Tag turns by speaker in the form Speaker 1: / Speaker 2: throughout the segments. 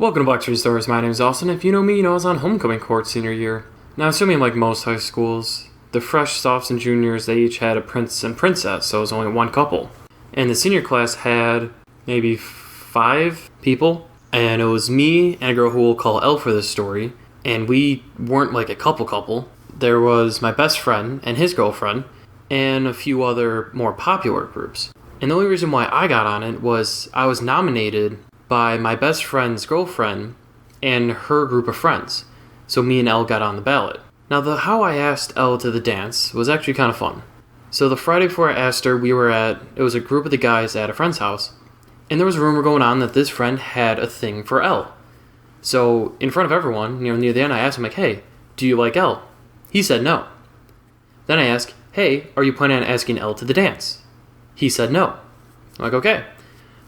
Speaker 1: Welcome to BlackScreenStories. My name is Austin. If you know me, you know I was on homecoming court senior year. Now, assuming like most high schools, the fresh softs and juniors, they each had a prince and princess, so it was only one couple. And the senior class had maybe 5 people, and it was me and a girl who we'll call Elle for this story, and we weren't like a couple. There was my best friend and his girlfriend, and a few other more popular groups. And the only reason why I got on it was I was nominated by my best friend's girlfriend and her group of friends. So me and Elle got on the ballot. Now, how I asked Elle to the dance was actually kind of fun. So the Friday before I asked her, it was a group of the guys at a friend's house, and there was a rumor going on that this friend had a thing for Elle. So in front of everyone, near the end, I asked him, like, hey, do you like Elle? He said no. Then I asked, hey, are you planning on asking Elle to the dance? He said no. I'm like, okay.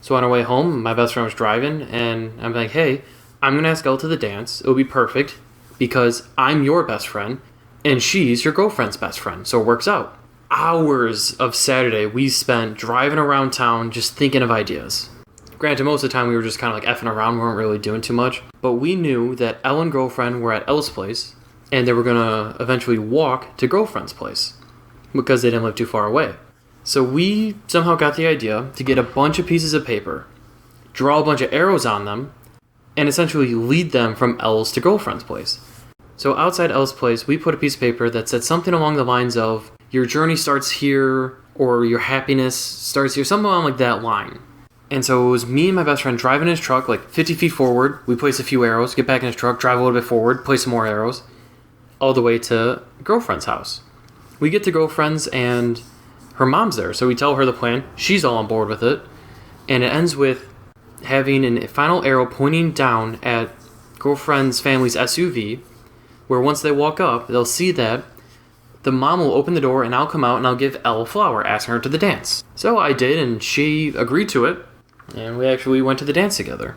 Speaker 1: So on our way home, my best friend was driving, and I'm like, hey, I'm going to ask Elle to the dance. It'll be perfect because I'm your best friend, and she's your girlfriend's best friend, so it works out. Hours of Saturday we spent driving around town just thinking of ideas. Granted, most of the time we were just kind of like effing around, we weren't really doing too much, but we knew that Elle and girlfriend were at Elle's place, and they were going to eventually walk to girlfriend's place because they didn't live too far away. So we somehow got the idea to get a bunch of pieces of paper, draw a bunch of arrows on them, and essentially lead them from Elle's to girlfriend's place. So outside Elle's place, we put a piece of paper that said something along the lines of, your journey starts here, or your happiness starts here, something along like that line. And so it was me and my best friend driving his truck like 50 feet forward, we place a few arrows, get back in his truck, drive a little bit forward, place some more arrows, all the way to girlfriend's house. We get to girlfriend's and her mom's there, so we tell her the plan. She's all on board with it, and it ends with having a final arrow pointing down at girlfriend's family's SUV, where once they walk up, they'll see that the mom will open the door, and I'll come out and I'll give Elle a flower, asking her to the dance. So I did, and she agreed to it, and we actually went to the dance together.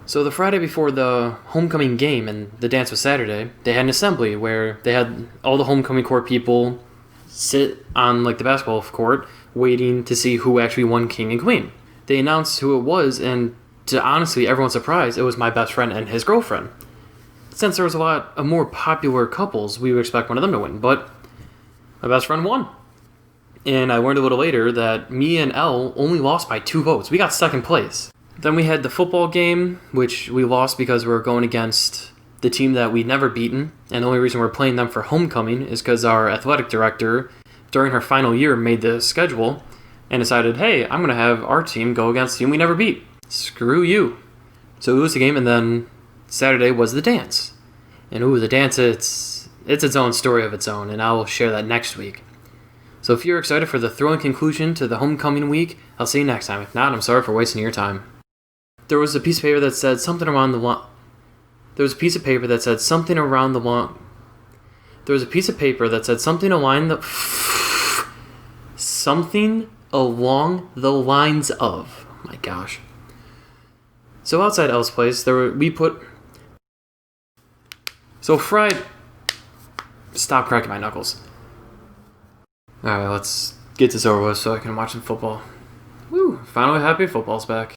Speaker 1: So the Friday before the homecoming game, and the dance was Saturday, they had an assembly where they had all the homecoming court people sit on like the basketball court waiting to see who actually won king and queen. They announced who it was, and to honestly everyone's surprise, it was my best friend and his girlfriend. Since there was a lot of more popular couples, we would expect one of them to win, but my best friend won. And I learned a little later that me and Elle only lost by 2 votes. We got second place. Then we had the football game, which we lost because we were going against the team that we'd never beaten, and the only reason we're playing them for homecoming is because our athletic director, during her final year, made the schedule and decided, hey, I'm going to have our team go against the team we never beat. Screw you. So we lose the game, and then Saturday was the dance. And the dance, it's its own story of its own, and I will share that next week. So if you're excited for the thrilling conclusion to the homecoming week, I'll see you next time. If not, I'm sorry for wasting your time. There was a piece of paper that said something around the line. There was a piece of paper that said something around the line. There was a piece of paper that said something along the lines of. Oh my gosh. So outside Elle's place, Stop cracking my knuckles. Alright, let's get this over with so I can watch some football. Woo! Finally happy football's back.